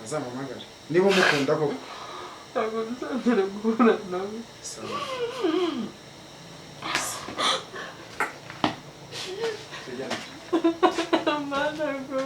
azamuhamagara niba umukunda koko ntabwo nzongera guhura nawe sawa mana ngo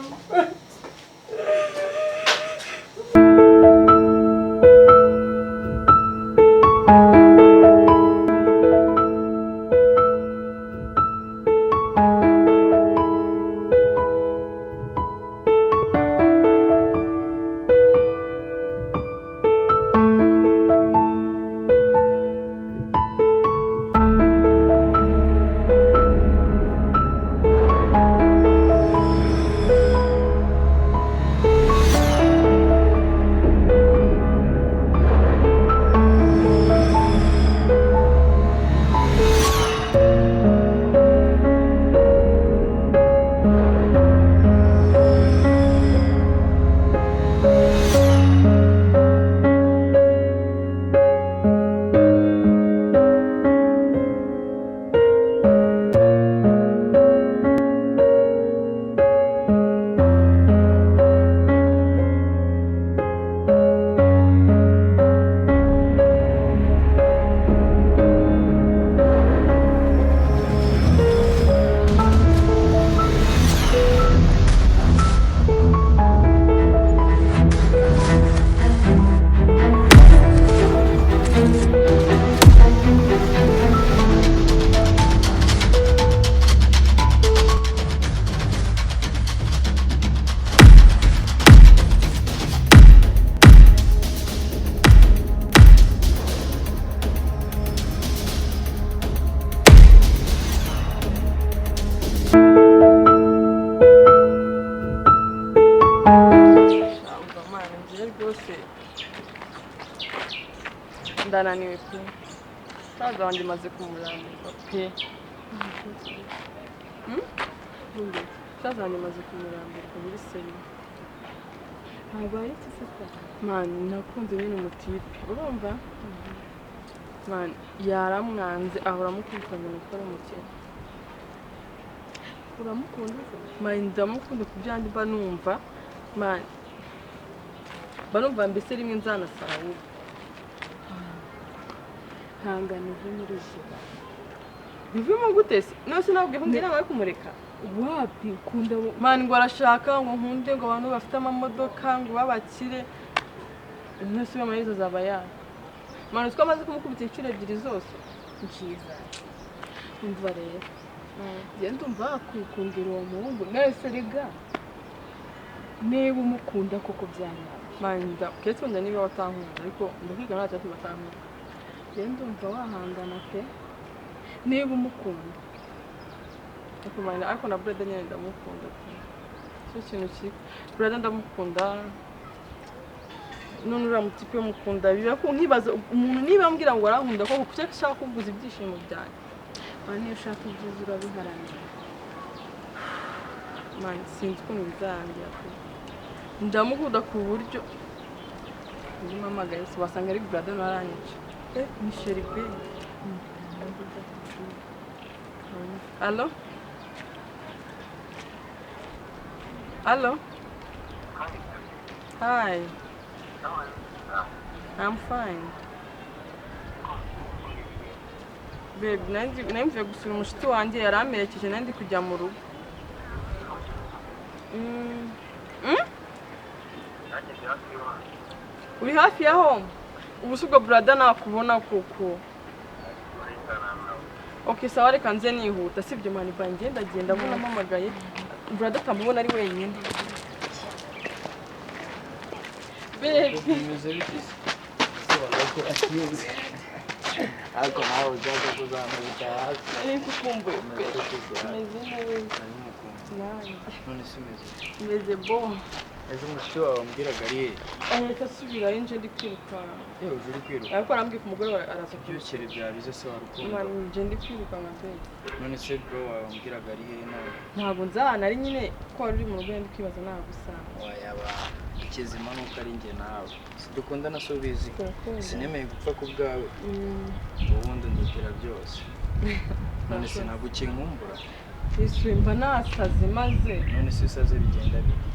ndananiwe pe saza wanjye maze kumurambirwa pe saza wanjye maze kumurambirwa muri seri ntabwo ari kisita mani nakunze nyine umutipe urumva mani yaramwanze ahora amukubitanya gukora umukene uramukunda mani ndamukunda ku byanjye mba numva mani mba numva mbese rimwe nzanasara ahubwo ntanganize muri izuba bivimo gute se nose nabwiye ko ngira nawe kumureka wapi kunda mani ngo arashaka ngo nkunde ngo abantu bafite amamodoka ngo babakire nose bamayizo zaba yawe mani utwo amaze kumukubita inshuro ebyiri zose nkiza umva rero genda umva wakwikundira uwo muhungu nese rega niba umukunda koko byanyara mani ndaketse wenda niba watankunda ariko ndakwiga ntacyo ati batankunda genda umva wahangana pe niba umukunda ariko na Brenda nyine ndamukunda pe cyo kintu kiri Brenda ndamukunda none uriya mutipe mukunda biba ko nkibaza umuntu niba ambwira ngo arankunda ko kuki ashaka kuguza ibyishimo byanjye niyo ushaka ibyiza urabiharanira mani sinzi ukuntu bizarangira pe ndamukunda ku buryo ndimo amagaye wasanga ari Brenda naranyica Michel B. Hello? Hello? Hi. I'm fine. Babe, namvuye gusura umushuti wanjye yaramerekeje nandi kujya mu rugo. Uri hafi ya home? Ubusubwo Brother nakubona koko. Okay, sawa reka nze nihuta sibyo mani banjye ndagenda mbona mamagaye Brother tambona ari wenyine. Baby, meze bitise. So like ako nawe ujaga kuzamuka hasi. Ariko kumbuye. Meze neza. None simeze. Meze bo. Ejo mushyo wambwiraga ari he? Reka subira nje ndi kwiruka. Yewe uri kwiruka. Ariko arambwiye ku mugore araza byukire byabize se warukundo. Mani nje ndi kwiruka nkabe. None se bro wambwiraga ari he nawe? Ntabwo nzana ari nyine ko ari mu rugo ndi kwibaza nagusanga. Wayaba ikizima nuko ari nge nawe. Sidukunda na sobizi. Sinemeye gupfa ku bwawe. Ubundi ndutira byose. None sinagukinkumbura. Iswimba nasaze maze. None se usaze bigenda bite?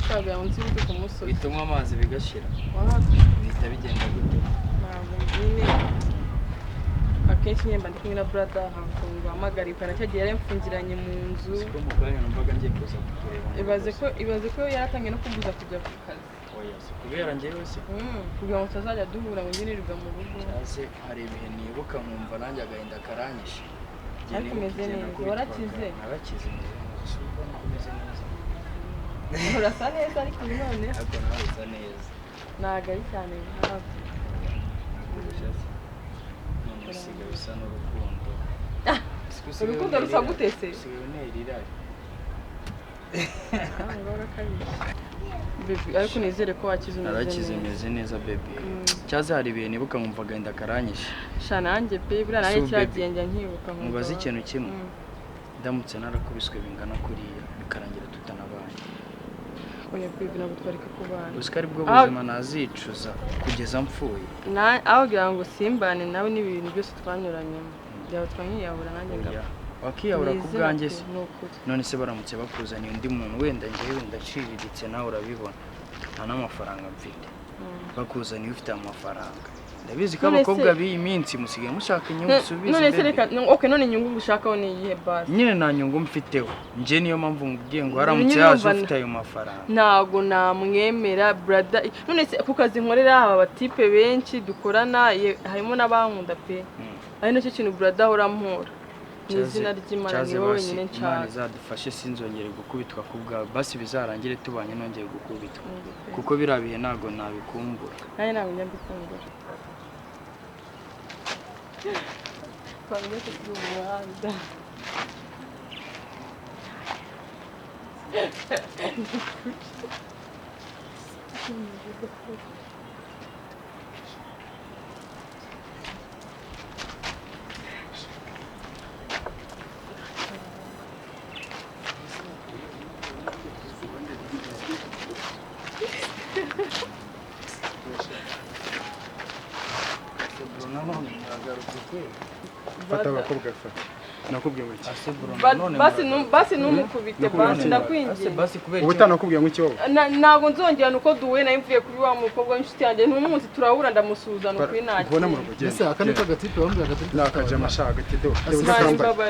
Shaga yanzi bite ku musozi. Bituma amazi bigashira. Wapi? Bihita bigenda gute? Ntabwo nyine. Akenshi nyemba ndi kumwe na brother hankunga amagarika nacyagiye yaramfungiranye mu nzu. Siko mu kanya numvaga ngiye kuza kukureba. Ibaze ko yaratangiye no kumbuza kujya ku kazi. Oya, kubera njyewe se. Kugira ngo tutazajya duhura ngo ngirirwa mu rugo. Cyase hari ibihe nibuka nkumva nanjye agahinda karanyishe. Ariko umeze neza, warakize? Narakize neza. Suba nakomeze neza. Urasa neza ariko none. Ariko nawe usa neza. Ntago ari cyane hafi. Usigaye usa n'urukundo. Urukundo rusa gutese? Usigaye unterirari. Baby, ariko nizere ko wakize umeze neza. Narakize meze neza baby. Cyaze hari ibihe nibuka nkumva agahinda karanyishe. Sha nanjye baby, buriya nanjye cyagenda nkibuka nkumva. Mubaze ikintu kimwe. Ndamutse narakubiswe bingana kuriya bikarangira tutanabanye. Oya baby, ntabwo twareka kubana. Uzi ko ari bwo buzima nazicuza kugeza mpfuye. Aho kugira ngo simbane nawe n'ibintu byose twanyuranyemo. Byaba twanyiyahura nanjye ngapfa. Wakiyahura ku bwanjye se? None se baramutse bakuzaniye undi muntu wenda njyewe ndaciriritse nawe urabibona. Nta n'amafaranga mfite. Bakuzaniye ufite amafaranga. Ndabizi ko abakobwa b'iyi minsi musigaye mushaka inyungu subize. None se reka none inyungu gushakaho ni iyihe basi? Nyine nta nyungu mfiteho. Nje niyo mpamvu ngubwiye ngo haramutse yaje ufite ayo mafaranga. Ntago namwemera brother. None se ku kazi nkorera aba batipe benshi dukorana harimo n'abankunda pe. Ari nacyo kintu brother ahora mpora. N'izina ry'Imana ni wowe wenyine nshaka. Imana izadufashe sinzongere gukubitwa ku bwawe. Basi bizarangire tubanye nongeye gukubitwa. Kuko birabihe ntago nabikumbura. Naye ntabwo njya mbikumbura. Twajya ku muhanda. Fata abakobwa fata. Nakubwiye ngo iki? Basi numukubite basi ndakwingiye. Ubutanakubwiye ngo iki wowe? Ntago nzongera nuko duwe na imvuye kuri wa mukobwa w'inshuti yanjye n'umunsi turahura ndamusuzana kuri naki. Ubona mu rugo gese akane kagatipe bambye agatipe nakaje amashaga tido.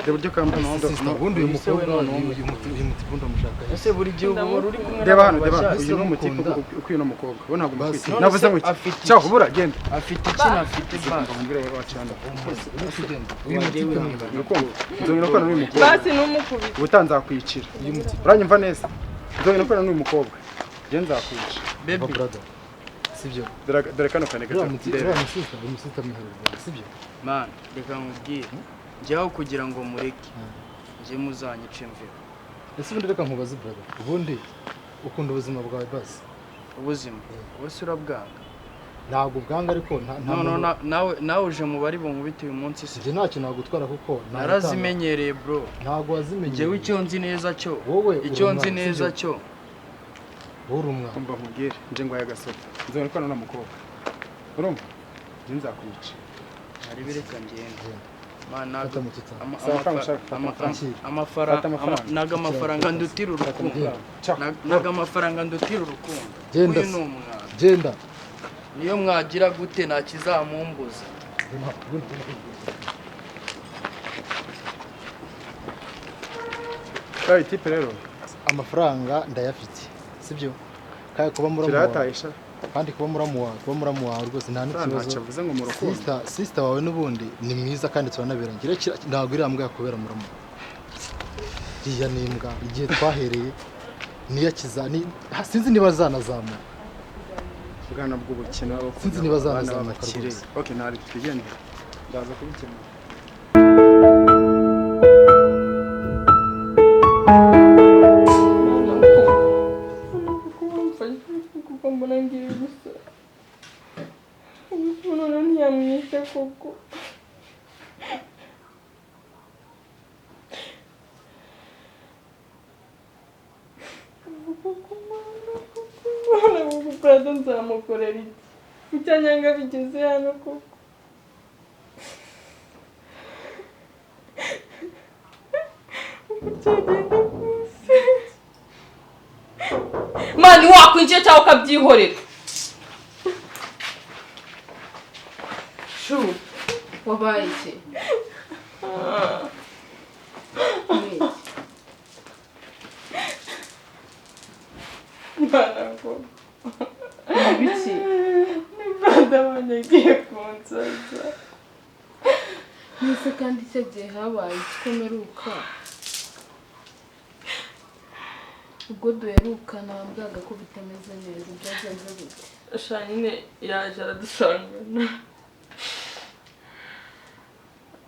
Deburyo kamba nondo. Ubundi uyu mukobwa none uyu mutibundo mushaka. Ese buri gihe ubu uri kumwe Deba hano deba uyu no mutipe ukwiye no mukobwa. Bo ntago mufite. Navuze ngo iki? Cyo ubura genda. Afite iki nafite basi. Mbwira wacanda. Uyu mutipe urukundo. Nzongera ko n'uyu mukobwa. Basi numukubite. Ubutanza kwicira. Uranyumva neza. Nzongera ko n'uyu mukobwa. Je nzakwicira. baby brother. Sibyo. Dore kano kanega. Umusita mwiharira. Sibyo. Man, reka nkubwire. Njyaho kugira ngo mureke. Nje muzanyice mvira. Ese ubundi reka nkubaze brother. Ubundi ukunda ubuzima bwawe basi. Ubuzima. Wese urabwanga. Ntabwo bwanga ariko nawe uje mu bari bunkubite uyu munsi se. Je ntacyo nagutwara kuko narazimenyereye bro. Ntabwo wazimenyereye. Jewe icyo nzi neza cyo. Wowe icyo nzi neza cyo. Urumwa. Kumba nkubwire nje ngwaye gasopa. Nzongera ko n'umukobwa. Urumva? Je nzakwica. Hari bireka ngende. Mana amafaranga ndutira urukundo. Naga amafaranga ndutira urukundo. Genda. Niyo mwagira gute nakizamumbuza. Kai tipe rero amafaranga ndayafite. Sibyo? Kaya kuba muratayisha. Kandi kuba muramu wawe rwose nta n'ikibazo. Bivuze ngo mu rukundo. Sister wawe n'ubundi ni mwiza kandi turanabirangira. Ntabwo iri ambwa yakubera muramu. Iya nimbwa igihe twahereye niya kizani sinzi niba zanazamuka. Bwana bw'ubukino sinzi niba zanazamuka rwose. Okay, ntari twigende. Ndaza kubikemura. Brother nzamukorera iki? Icyanyanga bigeze hano koko. Uko cyagenda kose. mani wakwinjiye cyangwa ukabyihorera shu wabaye iki Banako. Ibiki? Nibanda banyagiye kunsaza. Nise kandi icyo gihe habaye ikikomeruka. Ubwo duheruka nababwaga ko bitameze neza byagenze gute? Sha nyine yaje aradusangana.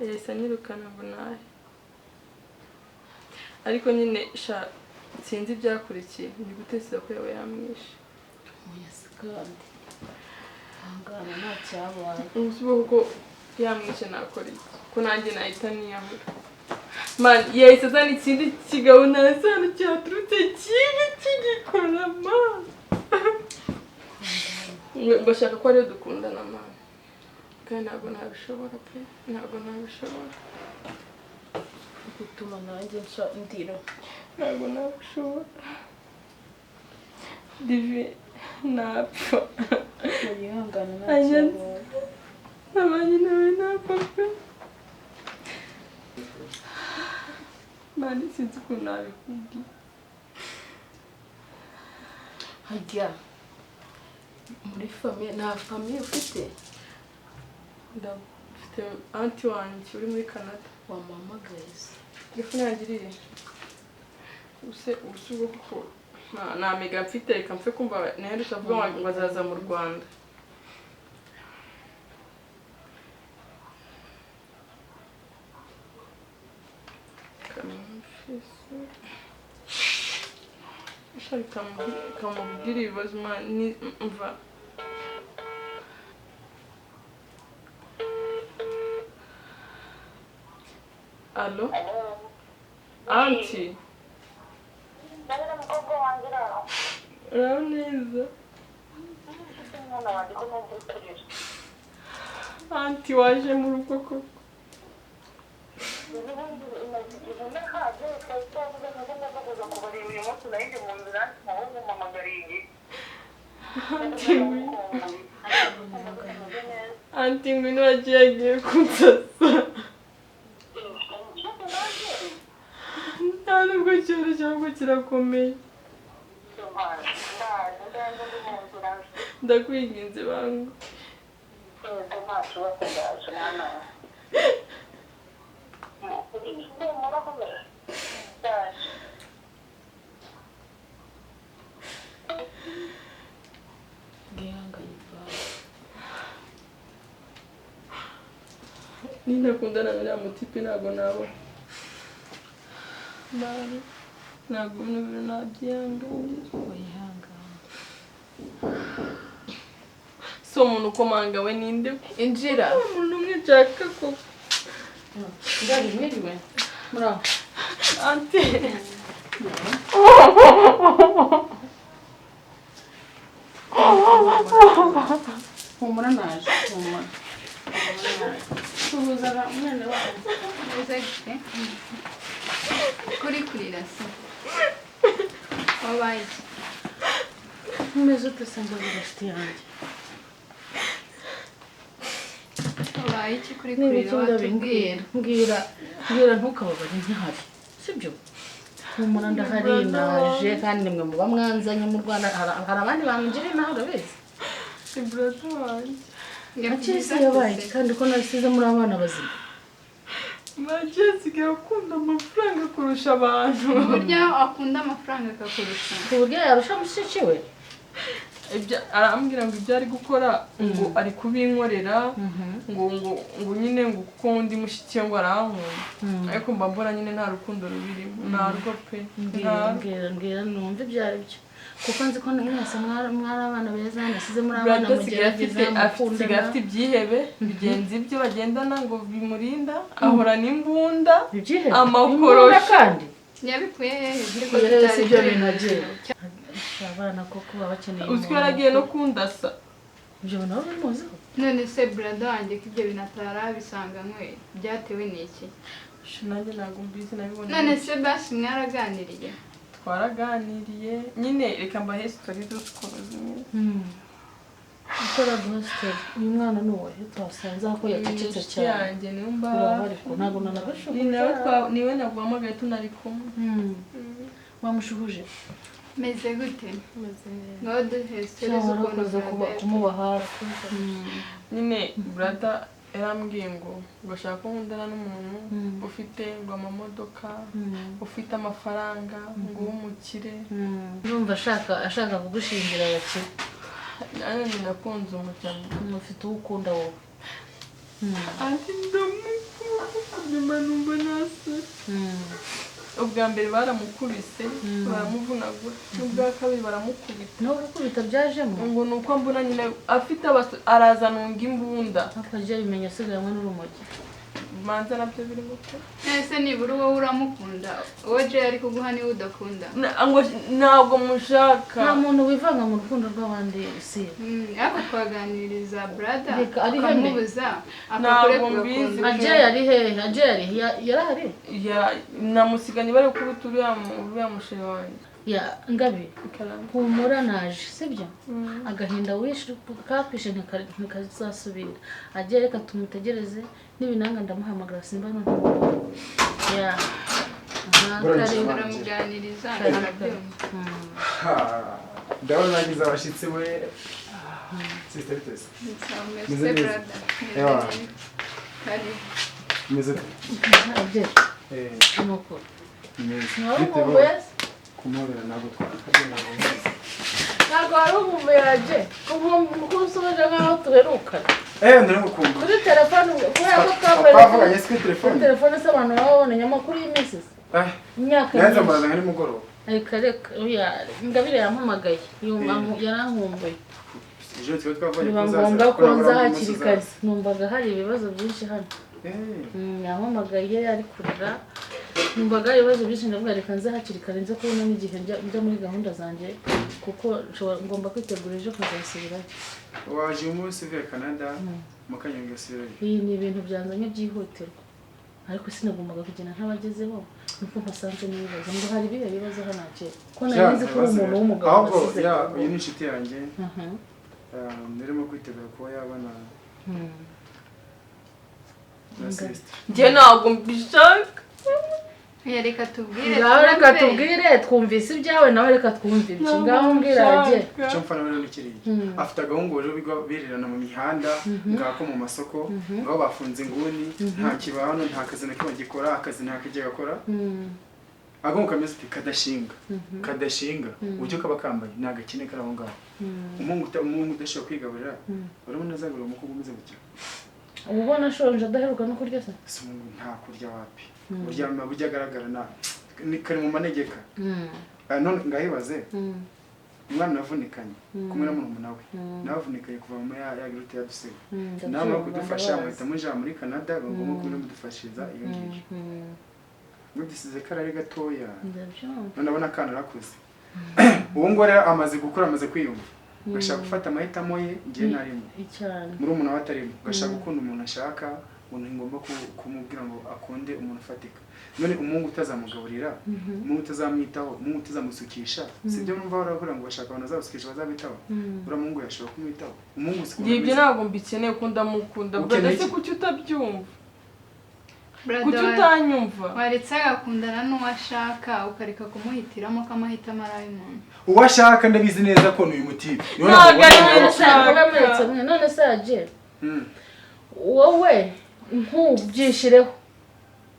Yahise anyirukana ngo nahe. Ariko nyine sha sinzi byakurikiye ni guteseza ko yawe yamwishe oya sikandi angana nta cyabaye ubusubo ko yamwishe nakora iki ko nanjye nahita niyahura man yahise azana ikindi kigabo nasana cyaturutse kibi kigikora man bashaka ko ariyo dukundana man kandi ntabwo nabishobora pe ntabwo nabishobora gutuma nanjye nca indiro ntabwo nabishobora divi napfa yihangana ntakibazo abanye nawe napfa pe mani sinzi ukuntu nabikubwiye hajya muri famiye nta famiye ufite ndafite anti wanjye uri muri Canada wamamagaye se telefone yanjye irihe ubusubo kuko nta mega mfite reka mfe kumva naherutse avuga ngo azaza mu Rwanda kamubwira ibibazo mva Allo? Anti? Neza. Anti waje mu rugo koko. Anti ngwino agiye kunsasa. nubwo cyoro cyangwa kirakomeye ndakwinginze bangu ninakundana na mutipe ntabwo nabo Bari ntabwo n'ibintu nabyihanganye wihangana so umuntu ukomanga we ninde injira umuntu umwe nshaka ko ndari mwiriwe muraho ante humura naje humura tubuzaga umwana wawe uzagite kurira se wabaye umeze utasanga birafite yanjye wabaye iki kurira watubwira mbwira ntukababare ntihari sibyo humura ndahari naje kandi nimwe muba mwanzanye mu Rwanda hari abandi bantu ngiri naho urabizi ibrato wanjye yakisi yabaye kandi ko nasize muri abana bazima Majessica akunda amafaranga kurusha abantu. Burya akunda amafaranga akakurusha. Burya yarusha mushiki we. Arambwira ngo ibyo ari gukora ngo ari kubinkorera ngo nyine ngo kuko undi mushiki ngo arankunda. Ariko mbambora nyine nta rukundo rubirimo. Nta rwo pe. Mbwira numva ibyo ari byo. Kuko nzi ko mwese mwari abana beza nasize muri abana mugerageza mukunda afite ibyihebe bigenzi ibyo bagendana ngo bimurinda ahora n'imbunda amakoroshi kandi yabikuye rero si byo bintu agiye abana koko babakeneye uzwi yaragiye no kundasa ibyo nabo bimuzi none se brother wanjye ko ibyo binatara bisanganywe byatewe n'iki nanjye ntabwo mbizi nabibona none se basi mwaraganiriye twaraganiriye nyine reka mbahe sitori zose ukuntu zimeze ukora hostel uyu mwana ni uwahe twasanze ko yacecetse cyane yanjye nimba ntabwo nanabashuhuje niwe naguhamagaye tunari kumwe wamushuhuje meze gute ngaho duhese kumuba hafi nyine brother yarambwiye ngo ashaka ko nkundana n'umuntu ufite ngo amamodoka ufite amafaranga ngo w'umukire urumva ashaka kugushingira abakire nanjye nakunze umuryango ufite uwo ukunda wowe ati ndamukunda numva nase ubwa mbere baramukubise baramuvunagura n'ubwa kabiri baramukubita no gukubita byajemo ngo nuko mbona nyine afite arazanunga imbunda akajya bimenya asigaye n'urumogi manza nabyo biri gute ese nibura wowe uramukunda wowe je ari kuguha niwe udakunda ngo ntabwo mushaka nta muntu wivanga mu rukundo rw'abandi isi ariko twaganiriza brother akamubuza akakure kurakunda ajya yari hehe yarahari namusiganye bari gukubita uriya musheri wanjye ya ngabe humura naje sibyo agahinda wishe kakwishe ntikazasubira ajye reka tumutegereze n'ibinanga ndamuhamagara simba none ya baramuganiriza ndabona nagize abashyitsi we sister bitese meze brother meze ajye nuko meze kumubera ntabwo ntabwo wari umuberaje kuko usoje nk'aho tuherukana ndari gukumva kuri telefone kubera ko twavuganye kuri telefone kuri telefone se abantu baba babonanye amakuru y'iminsi imyaka nanze mbaza nka nimugoroba reka ingabire yampamagaye yarankumbuye biba ngombwa ko nza hakiri kare numvaga hari ibibazo byinshi hano yampamagaye ari kurira numvaga ibibazo byinshi ndavuga reka nza hakiri kare nze kubona n'igihe njya muri gahunda zanjye kuko ngomba kwitegura ejo kuzasubirayo waje umunsi uvuye Canada mukanyonga sirari iyi ni ibintu byanzanye byihutirwa ariko sinagombaga kugenda ntabagezeho nuko mpasanze n'ibibazo ngo hari ibihe bibazo hano akeye ko nari ko umuntu w'umugabo wasize uyu ni inshuti yanjye nirimo kwitegura kuba yabana njye ntabwo mbishaka reka tubwire twumvise ibyawe nawe reka twumve ibyo ngaho mbwira agiye icyo mfana rero nikiriye afite agahungu rero birerana mu mihanda ngako mu masoko ngaho bafunze inguni nta kibano nta kazi na kimwe gikora akazi nta kijya gakora agahungu kameze kadashinga uburyo kaba kambaye ni agakine kari aho ngaho umuhungu udashobora kwigaburira urabona azagura umukobwa umeze gutya ubu ubona ashonje adaheruka no kurya se si nta kurya wapi uryama burya agaragara kari mu manegeka none ngahibaze umwana navunikanye kumwe na murumuna we navunikanye kuva mu yagirute yadusega nawe kudufasha muhita muja muri Canada bagomba kuba mudufashiriza iyo ngiyo mudisize karari gatoya none abona akana rakuze ubu ngo rero amaze gukura amaze kwiyumva gashaka gufata amahitamo ye ngiye narimo murumuna we atarimo gashaka gukunda umuntu ashaka umuntu ngomba kumubwira ngo akunde umuntu ufatika none umuhungu utazamugaburira umuhungu utazamwitaho umuhungu utazamusukisha sibyo numva baravuga ngo bashaka abantu bazabusukisha bazabitaho ura muhungu yashobora kumwitaho umuhungu sikunda ibyo ntabwo mbikeneye ko ndamukunda brother se kuki utabyumva kuki utanyumva waretse agakundana n'uwashaka ukareka kumuhitiramo ko amahitamo ari ay'umuntu uwashaka ndabizi neza ko n'uyu mutipe none se agiye wowe ntubyishireho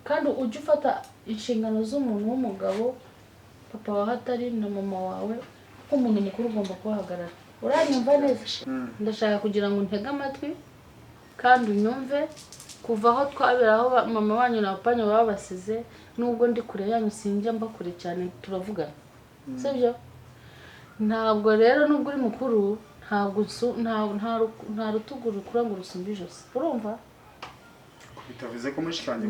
kandi ujye ufata inshingano z'umuntu w'umugabo papa wawe atari na mama wawe nk'umuntu mukuru ugomba kubahagarara uranyumva neza ndashaka kugira ngo ntege amatwi kandi unyumve kuva aho twabera aho mama wanyu na papa baba basize nubwo ndi kure yanyu sinjya mba kure cyane turavugana sibyo ntabwo rero nubwo uri mukuru nta rutugu rukura ngo rusumbe ijosi urumva bitavuze ko mushikanye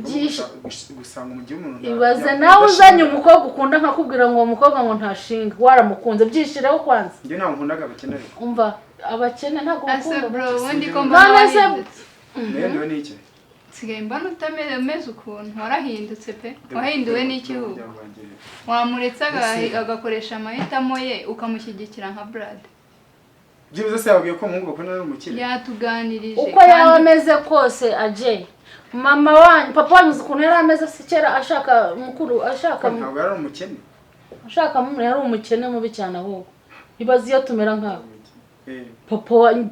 gusanga umujyi w'umuntu ibaze nawe uzanye umukobwa ukunda nkakubwira ngo uwo mukobwa ngo ntashinga waramukunze byishireho kwanza njye ntabwo nkundaga abakene umva abakene ntabwo ukunda bro ubundi ko mbona niyo ni iki sigaye mbona umeze ukuntu warahindutse pe wahinduwe n'igihugu wamuretse agakoresha amahitamo ye ukamushyigikira nka Brad byibuze se yabwiye ko umuhungu bakunda ari umukire yatuganirije uko yaba ameze kose aje mama wanyu papa wanyu ukuntu yari ameze se kera ashaka mukuru ashaka ntabwo yari umukene ashaka mumwe yari umukene mubi cyane ahubwo ibaze iyo tumera nkawe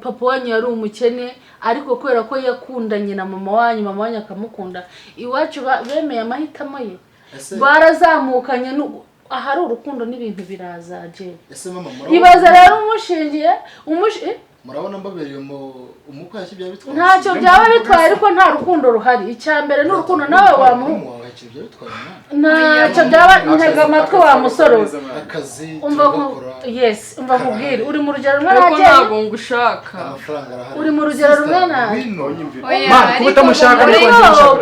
papa wanyu yari umukene ariko kubera ko yakundanye na mama wanyu akamukunda iwacu bemeye amahitamo ye barazamukanye ahari urukundo n'ibintu biraza je ibaze rero umushingiye murabona mbabereye umukwe yashibya bitwaye ntacyo byaba bitwaye ariko nta rukundo ruhari icyambere n'urukundo nawe wamuha ntacyo byaba ntega amatwi wa musoro akazi yes umva nkubwire uri mu rugero rumwe kuko ntabwo ngushaka uri mu rugero rumwe nawe kuba utamushaka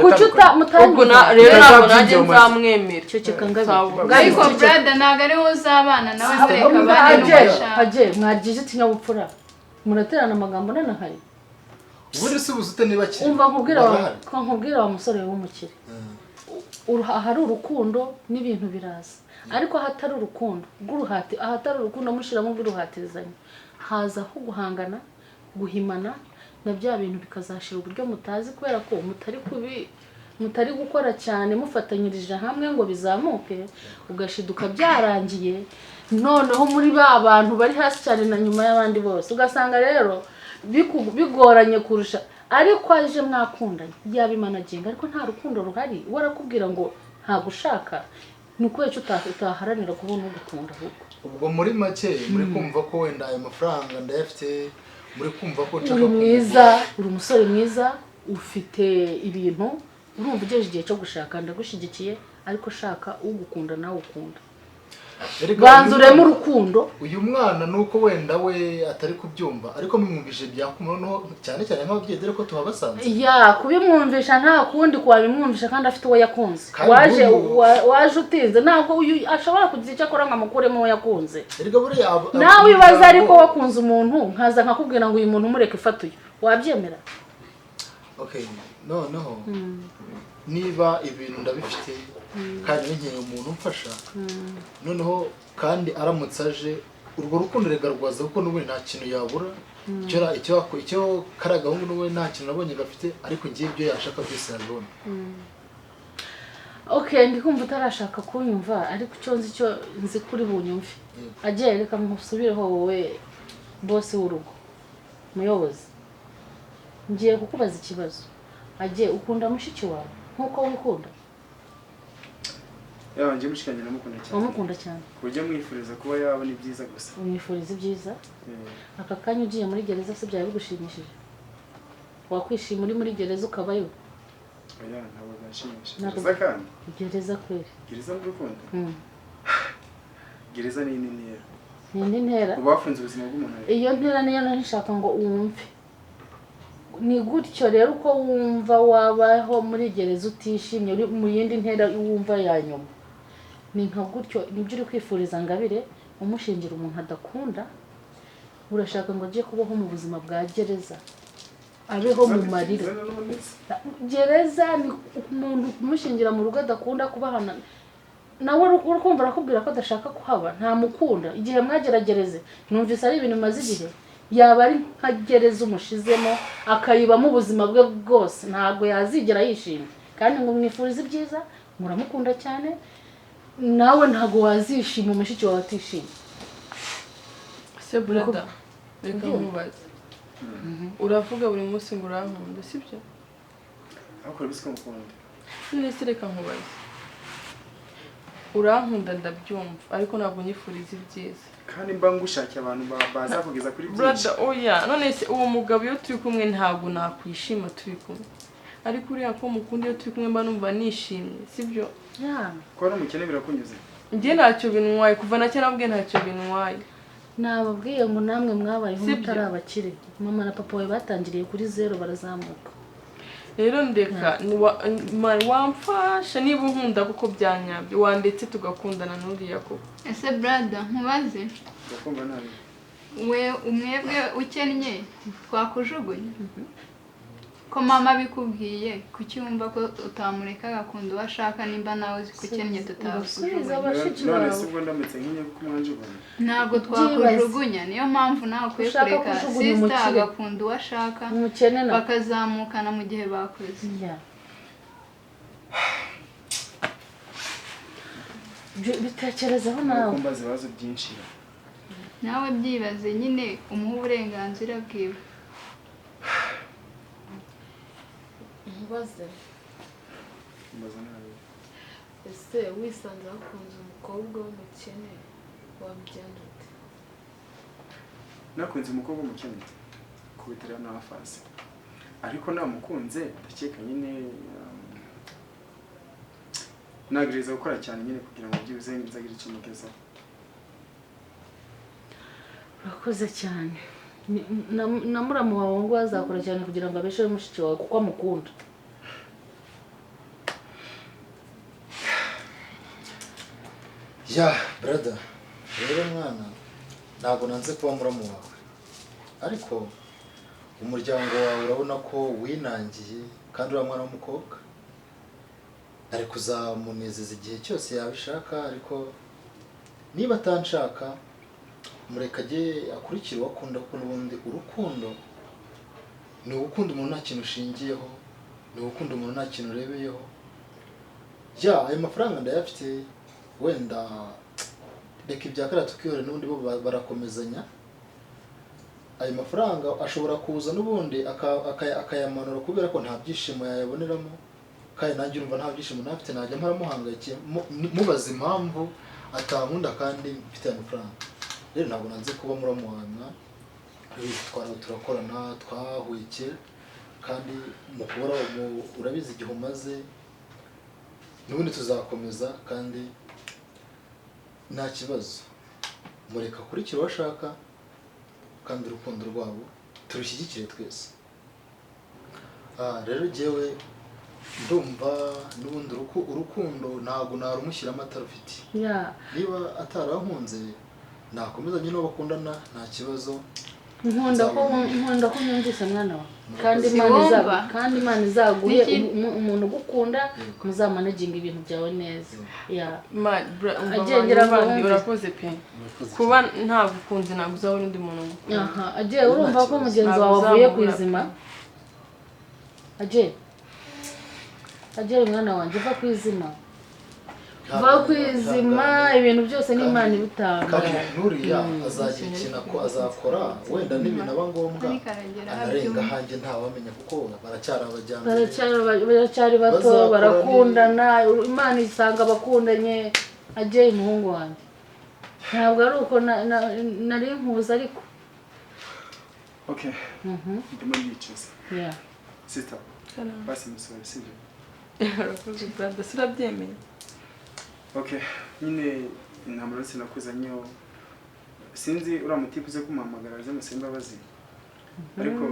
kucuta mutangana rero ntabwo nanjye nzamwemera ceceka ngabe ariko Brad ntabwo ari wowe uzabana nawe reka bane haje mwagize ikinyabupfura muraterana amagambo nanahari ubundi se ubuzute niba kiri umva nkubwira wa musore w'umukire ahari urukundo n'ibintu biraza ariko ahatari urukundo ahatari urukundo mushiramo bw'uruhatirizanye haza aho guhangana guhimana na bya bintu bikazashira uburyo mutazi kubera ko mutari gukora cyane mufatanyirije hamwe ngo bizamuke ugashiduka byarangiye noneho muri ba bantu bari hasi cyane na nyuma y'abandi bose ugasanga rero bigoranye kurusha ariko aje mwakundanye yabimanaginga ariko nta rukundo ruhari warakubwira ngo ntagushaka nuko cyo utaharanira kubona ugukunda ahubwo ubwo muri make muri kumva ko wenda ayo mafaranga ndayafite muri kumva ko uri mwiza uri umusore mwiza ufite ibintu urumva ugeje igihe cyo gushaka ndagushigikiye ariko shaka ugukunda nawe ukunda banzuremo urukundo uyu mwana nuko wenda we atari kubyumva ariko mwumvise byakumono cyane cyane nk'ababyeyi dore ko tuhabasanze kubimwumvisha nta kundi kwabimwumvisha kandi afite uwo yakunze waje utinze ntabwo uyu ashobora kugira icyo akora nkamukuremo uwo yakunze nawe wibaza ariko wakunze umuntu nkaza nkakubwira ngo uyu muntu umureke ifatuye wabyemera noneho niba ibintu ndabifite kandi n'igihe umuntu umfasha noneho kandi aramutse aje urwo rukundo regarwaza kuko n'ubundi nta kintu yabura icyo karagahungu n'ubundi nta kintu nabonye gafite ariko ngiye ibyo yashaka byose yabibona ndi kumva utarashaka kunyumva ariko icyo nzi kuri bunyumve agiye reka musubireho wowe bose w'urugo muyobozi ngiye kukubaza ikibazo agiye ukunda mushiki wawe nkuko wikunda njye mushikanye namukunda cyane wamukunda cyane kujya mwifuriza kuba yabona ibyiza gusa umwifuriza ibyiza aka kanya ugiye muri gereza se byari bigushimishije wakwishima uri muri gereza ukabayo ntabwo byashimishije gereza kandi gereza kweri gereza mu rukundo gereza ni ntera ni ntera uba wafunze ubuzima bw'umuntu iyo ntera niyo nashaka ngo wumve ni gutyo rero uko wumva wabaho muri gereza utishimye uri mu yindi ntera wumva ya nyuma ni nka gutyo nibyo uri kwifuriza Ngabire umushingira umuntu adakunda urashaka ngo ajye kubaho mu buzima bwa gereza abeho mu marira gereza ni umuntu umushingira mu rugo adakunda kubahana nawe urukumva arakubwira ko adashaka kuhaba nta mukunda igihe mwageragereze numvise ari ibintu maze igihe yaba ari nka gereza umushizemo akayibamo ubuzima bwe bwose ntabwo yazigera yishimye kandi ngo mwifurize ibyiza muramukunda cyane nawe ntabwo wazishima umushiki wawe atishimye se Brada reka mubaze uravuga buri munsi ngo urankunda sibyo akora bisiko mukunda none se reka nkubaze urankunda ndabyumva ariko ntabwo nyifuriza ibyiza kandi mba ngushakiye abantu baza kugeza kuri byinshi Brada none se uwo mugabo iyo turi kumwe ntabwo nakwishima turi kumwe ariko uriya ko mukunda iyo turi kumwe mba numva nishimye sibyo ko ari umukene birakunyuze njye ntacyo bintwaye kuva na kera mbwe ntacyo bintwaye nababwiye ngo namwe mwabayeho mutari abakire mama na papa we batangiriye kuri 0 barazamuka rero ndeka wamfasha niba unkunda kuko byanyabye wandetse tugakundana n'uriya koko ese Brada nkubaze ndakumva nabi umwebwe ukennye twakujugunya ko mama bikubwiye kuki wumva ko utamureka agakunda uwo ashaka nimba nawe uzi ko ukennye tutakujugunya none se ubwo ndamutse nk'inye kuko mwanjugunya ntabwo twakujugunya niyo mpamvu nawe ukwiye kureka sisita agakunda uwo ashaka bakazamukana mu gihe bakuze bitekerezaho nawe kumbaza ibibazo byinshi nawe byibaze nyine umuha uburenganzira bwiwe mubaze nawe ese wisanze wakunze umukobwa w'umukene wabigenza ute nakunze umukobwa w'umukene kubitira na fasi ariko namukunze ndakeka nyine nagereza gukora cyane nyine kugira ngo byibuze nzagire icyo mugezaho. urakoze cyane na muramu wawe ngo azakora cyane kugira ngo abesheho mushiki wawe kuko amukunda. ya brother rero mwana ntabwo nanze kuba muramu wawe ariko umuryango wawe urabona ko winangiye kandi uriya mwana w'umukobwa ari kuzamunezeza igihe cyose yabishaka ariko niba atanshaka mureka ajye akurikira uwo akunda kuko n'ubundi urukundo ni ugukunda umuntu nta kintu ushingiyeho ni ugukunda umuntu nta kintu urebeyeho ayo mafaranga ndayafite wenda reka ibya kariya tukihore n'ubundi bo barakomezanya ayo mafaranga ashobora kuza n'ubundi akayamanura kubera ko nta byishimo yayaboneramo kandi nanjye urumva nta byishimo ntafite najya mparamuhangayikiye mubaza impamvu atankunda kandi mfite ayo mafaranga rero ntabwo nanze kuba muramuhamya turakorana twahuye kera kandi mu kubura urabizi igihe umaze n'ubundi tuzakomeza kandi nta kibazo mureka kurikira uwo ashaka kandi urukundo rwabo turushyigikire twese. Rero jyewe ndumva n'ubundi urukundo ntabwo narumushyiramo atarufite niba atarankunze nakomeza nyine bakundana nta kibazo. nkunda ko nyumvise mwana wa kandi Imana izaguhe umuntu ugukunda muzamanaginga ibintu byawe neza. urakoze pe kuba nta gukunze ntabwo uzabona undi muntu ngukunda. agiye urumva ko mugenzi wawe avuye ku izima agiye mwana wanjye va ku izima ibintu byose n'Imana ibitanga kandi nuriya azagira ikintu ko azakora wenda n'ibintu aba ngombwa anarenga hanjye ntawamenya kuko baracyari bato barakundana Imana isanga abakundanye agiye umuhungu wanjye ntabwo ari uko nari nkuza ariko ndimo ndicuza sister basi musore sibyo urakoze brother sirabyemeye nyine intambara sinakuzanyeho sinzi uriya mutipe uze kumuhamagara aze musaba imbabazi ariko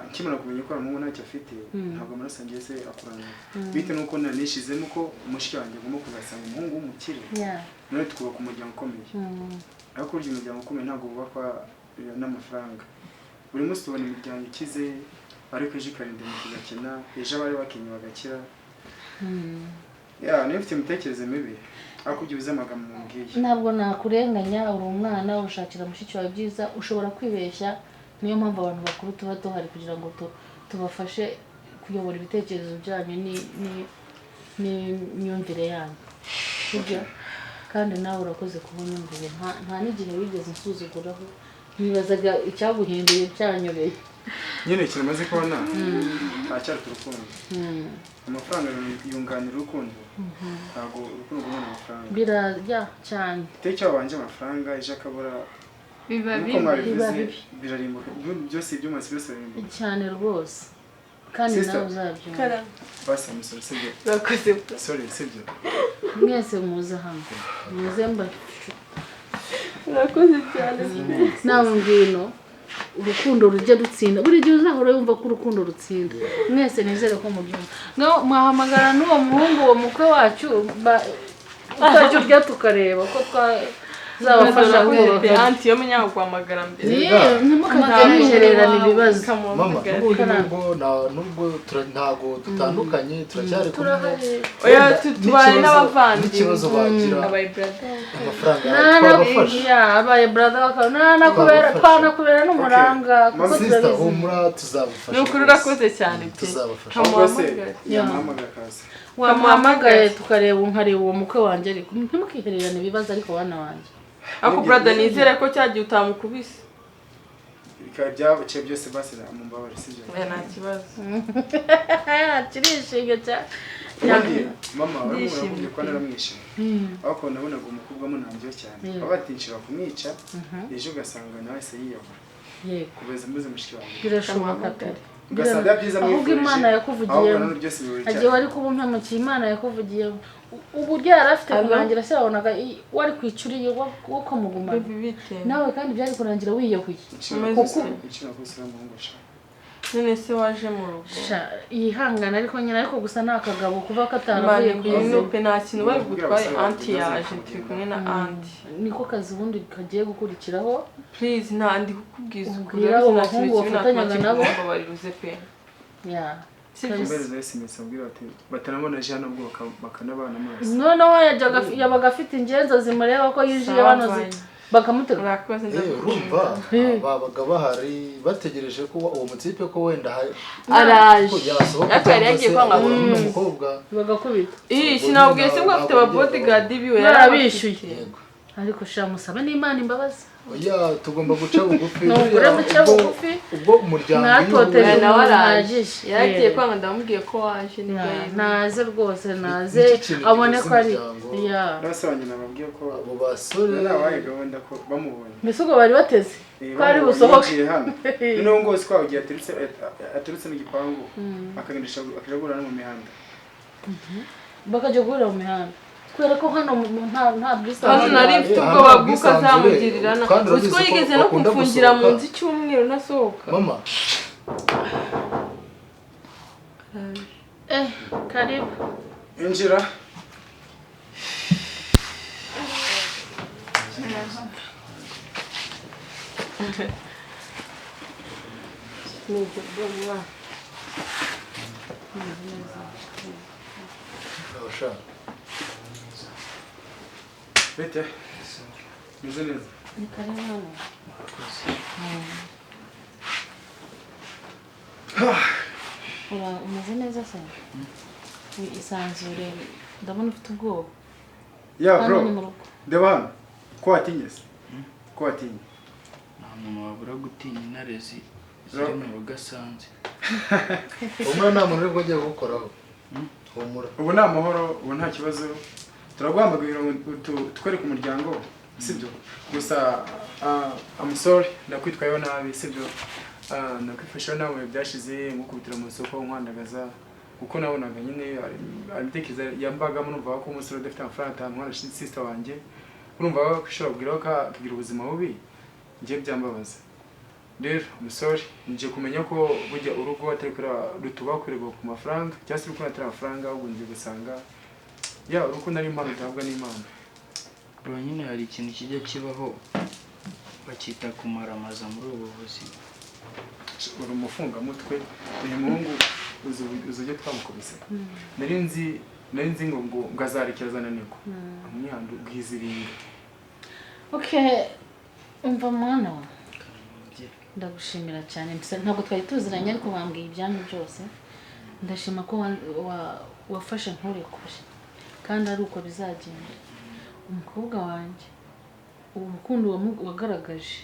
nkimara kumenya ko aramuhungu ntacyo afite ntabwo amaraso yanjye se akorana bitewe n'uko nanishizemo ko umushiki wanjye agomba kuzasanga umuhungu w'umukire none twubaka umuryango ukomeye ariko burya umuryango ukomeye ntabwo wubakwa n'amafaranga. Buri munsi tubona imiryango ikize ariko ejo ikarinde mu kugakina ejo abari bakenye bagakira. niba ufite imitekerereze mibi ariko ujya ubize amagambo mumbwiye ntabwo nakurenganya uri umwana ushakira mushiki wawe byiza ushobora kwibeshya niyo mpamvu abantu bakuru tuba duhari kugira ngo tubafashe kuyobora ibitekerezo byanyu n'imyumvire yanyu kandi nawe urakoze kuba unyumviye nta n'igihe wigeze insuzuguraho nibazaga icyaguhinduye cyanyobeye nyine kiramaze kubona ntacyari ku rukundo amafaranga yunganira urukundo ntabwo urukundo rw'umwana amafaranga birarya cyane iteka wabanje amafaranga ejo akabura biba birarimbuka byose iby'umunsi byose birarimbuka cyane rwose kandi nawe uzabyumva basi umusore sibyo urakoze sorry sibyo mwese muze hano muze urakoze cyane nawe ngwino urukundo rujya rutsinda buri gihe uzahora yumva ko urukundo rutsinda mwese nizere ko mubyumva mwahamagara n'uwo muhungu uwo mukwe wacu ukajya urya tukareba ko zabafasha kubaka anti yo menya guhamagara mbere ntimukajya mwihererana ibibazo mama nubwo ntago dutandukanye turacyari kumwe oya tubaye n'abavandi n'ikibazo bagira abaye brother amafaranga twabafasha abaye brother twanakubera n'umuranga kuko sister humura tuzabafasha n'ukuri urakoze cyane pe tuzabafasha wamuhamagaye tukareba uwo mukwe wanjye ariko ntimukihererane ibibazo ariko bana wanjye ako brother nizere ko cyagiye utamukubise bikaba byabuciye byose basira mu mbabare sibyo nta kibazo kirishinge cyane mama uramubona ko naramwishimiye ariko nabonaga umukobwa munangiye cyane abatinshira kumwica ejo ugasanga nawe se yiyahura yego kubeza muze mushiki wawe birashoboka atari ugasanga byiza ahubwo Imana yakuvugiyemo agiye wari kuba umpemukiye Imana yakuvugiyemo uburyo yari afite kurangira se wabonaga wari kwicuriye wo kumugumana nawe kandi byari kurangira wiyahuye kuko icyo nakusira mu ngosha none se waje mu rugo yihangana ariko nyine ariko gusa nta kagabo kuva kataravuye ku izupe nta kintu bari gutwaye anti yaje turi kumwe na anti niko kazi ubundi kagiye gukurikiraho please nta ndi kukubwiza ukuri abo bahungu bafatanyaga nabo bariruze pe simbereza SMS abwira ati batanabona jana bwo bakanabana amaso noneho yabaga afite ingenzo zimureba ko yinjiye hano bakamutera urumva babaga bahari bategereje ko uwo mutipe ko wenda araje yari yagiye kwanga umukobwa bagakubita sinabwiye se ngo afite aba bodyguard biwe yarabishyuye ariko shamusaba n'Imana imbabazi oya tugomba guca bugufi ubwo umuryango natoteye nawe araje yaragiye kwanga ndamubwiye ko waje naze rwose naze abone ko ari nasabanye nababwiye ko abo basore nabaye gahunda ko bamubonye mbese ubwo bari bateze ko ari busohoke noneho ngo twagiye aturutse mu gipangu akagendesha akajagura no mu mihanda bakajya guhurira mu mihanda kubera ko hano nta bwisa hano nari mfite ubwoba bw'uko azamugirirana uzi ko yigeze no kumfungira mu nzu icyumweru nasohoka mama karibu injira Bete. Meze neza. ni kare hano umeze neza se isanzure ndabona ufite ubwoba Ya bro. Ndeba hano. Ko watinye se? Ko watinye? nta muntu wabura gutinya intare ziri mu rugo asanze umwana nta muntu uri kujya gukoraho humura ubu nta mahoro ubu nta kibazo turaguhamagara twereke umuryango sibyo gusa I'm sorry nakwitwayeho nabi sibyo nakwifashaho nawe byashize nkukubitira mu isoko nkwandagaza kuko nabonaga nyine aritekeza yambagamo numva ko umusore udafite amafaranga atantwara sister wanjye urumva ko ushobora kubwiraho kagira ubuzima bubi ngiye byambabaza rero umusore nje kumenya ko burya urugo atari kuri rutuba kureba ku mafaranga cyangwa se urukundo atari amafaranga ahubwo ngiye gusanga ya urukundo ari impano utabwa n'Imana bro nyine hari ikintu kijya kibaho bakita kumaramaza muri ubu buzima uri umufungamutwe uyu muhungu uzujye twamukubise nari nzi ngo azarekera azananirwa umwihandu bwiziringa okay umva mwana wa ndagushimira cyane ntabwo twari tuziranye ariko bambwiye ibyanyu byose ndashima ko wafashe nturekure kandi ari uko bizagenda umukobwa wanjye urukundo wagaragaje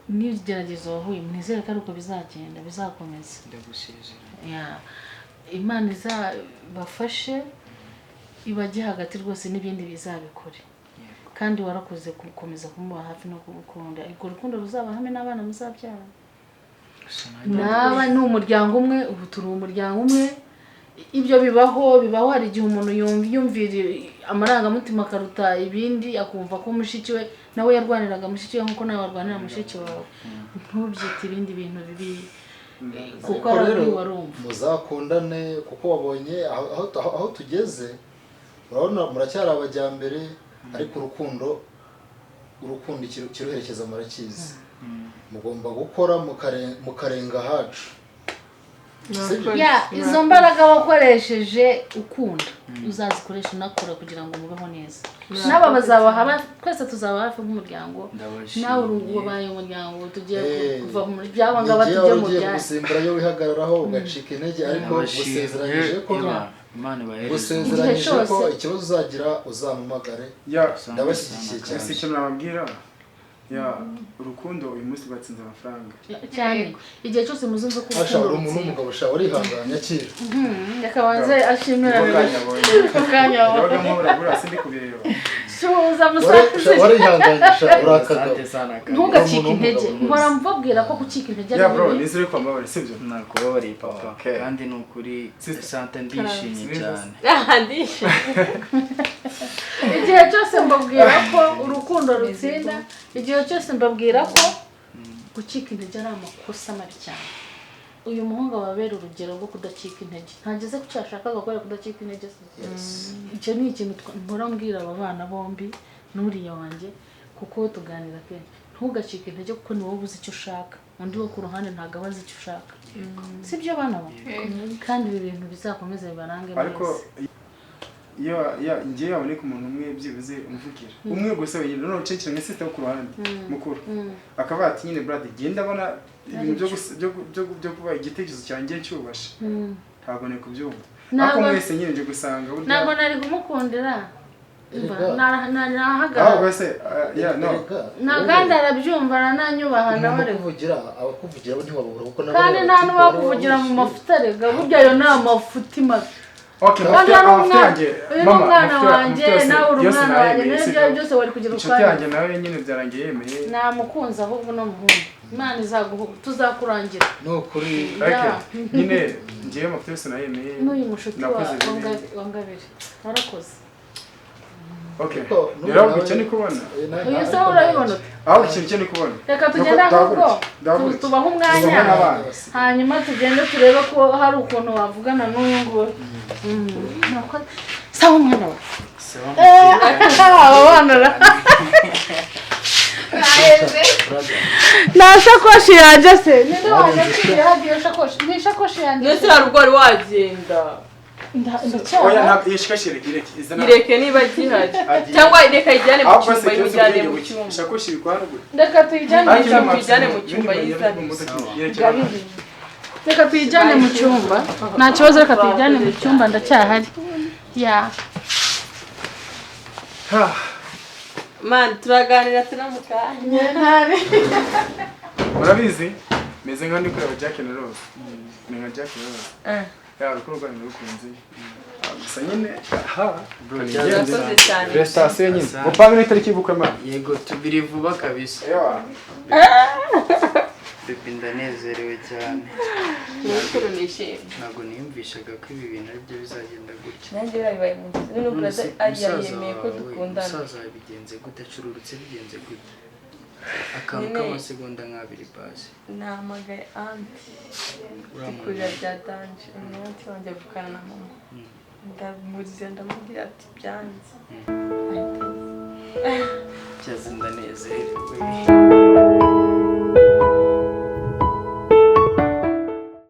n'igeragezo wahuye mwizere ko ari uko bizagenda bizakomeza ndagusezera Imana izabafashe ibajye hagati rwose n'ibindi bizabikore kandi warakoze gukomeza kumuba hafi no kumukunda ariko urukundo ruzaba hamwe n'abana muzabyara naba ni umuryango umwe ubu turi umuryango umwe ibyo bibaho hari igihe umuntu yumvira amarangamutima akaruta ibindi akumva ko mushiki we nawe yarwaniraga mushiki we nkuko nawe warwanira mushiki wawe ntubyite ibindi bintu bibi kuko ari warumva muzakundane kuko wabonye aho tugeze urabona muracyari abajyambere ariko urukundo urukundo kiruherekeza murakizi mugomba gukora mukarenga hacu izo mbaraga wakoresheje ukunda uzazikoresha unakora kugira ngo mubeho neza n'aba bazaba hafi twese tuzaba hafi nk'umuryango nawe ubaye umuryango tugiye kuva mu byabo ngaba tujye mu bya gusimbura yo wihagararaho ugacika intege ariko gusezeranyije ko Imana ibahereze gusezeranyije ko ikibazo uzagira uzamumagare ndabashyigikiye cyane si icyo nababwira urukundo uyu munsi batsinze amafaranga cyane igihe cyose muzumva ko urukundo umuntu w'umugabo ushaka urihanganya akira yakabanze ashimira kanya yabaga sindi kubireba suza musaza warihanganyisha urakagabo ntugacike intege mpora mvabwira ko gucika intege ari bro nizere ko mbabare sibyo nakubabariye papa kandi ni ukuri sante ndishimye cyane ndishimye igihe cyose mbabwira ko urukundo rutsinda igihe cyose mbabwira ko gucika intege ari amakosa mabi cyane uyu muhungu ababera urugero rwo kudacika intege ntageze ku cyo ashakaga kubera kudacika intege icyo ni ikintu mpora mbwira aba bana bombi n'uriya wanjye kuko tuganira kenshi ntugacike intege kuko ni wowe uzi icyo ushaka undi wo ku ruhande ntabwo aba azi icyo ushaka sibyo bana bo kandi ibi bintu bizakomeza bibarange neza ngiye yaboneka umuntu umwe byibuze umvugira umwe gusa wenyine noneho ucekera nka sita wo ku ruhande mukuru akaba ati nyine brad genda abona ibintu byo kuba igitekerezo cyanjye cyubashe ntabwo ne kubyumva ariko mwese nyine nje gusanga burya ntabwo nari kumukundira kandi arabyumva arananyubaha nawe abakuvugira bo ntibabura kuko nabo kandi nta n'uwakuvugira mu mafuta rega burya ayo ni amafuti mabi kandi umwana wanjye nawe uri umwana wanjye n'ibyo byose wari kugira inshuti yanjye nawe nyine byarangiye yemeye namukunze ahubwo no muhungu Imana izaguhuga tuzakurangira ni ukuri nyine ngiye amafuta yose nayemeye n'uyu mushuti wa Ngabire warakoze rero icyo ni kubona uyu se urabibona aho ikintu cyo ni kubona reka tugende ahubwo tubaho umwanya hanyuma tugende turebe ko hari ukuntu wavugana n'uyu nguyu sawa umwana we aba bana nta shakoshi yanjye se ninde wanjye akiriye hagiye shakoshi ni ishakoshi yanjye ndetse hari ubwo wari wagenda ireke niba gihari cyangwa ireka ijyane mu cyumba yijyane mu cyumba reka tuyijyane mu cyumba yizane reka tuyijyane mu cyumba nta kibazo reka tuyijyane mu cyumba ndacyahari man turaganira turamukanya murabizi meze nka ndi kureba Jack and Rose ni nka Jack and Rose urukundo rwanyu rukunze gusa nyine prestation nyine upanga n'itariki y'ubukwe man yego tubiri vuba kabisa Pepe ndanezerewe cyane ntabwo niyumvishaga ko ibi bintu aribyo bizagenda gutya nanjye birabaye mu nzu n'ubu brother yemeye ko dukundana umusaza bigenze gute acururutse bigenze gute akantu k'amasegonda nk'abiri basi namagaye anti ikurira bya danje umunsi wanjye avukana na mama ndamurize ndamubwira ati byanze cyazi ndanezerewe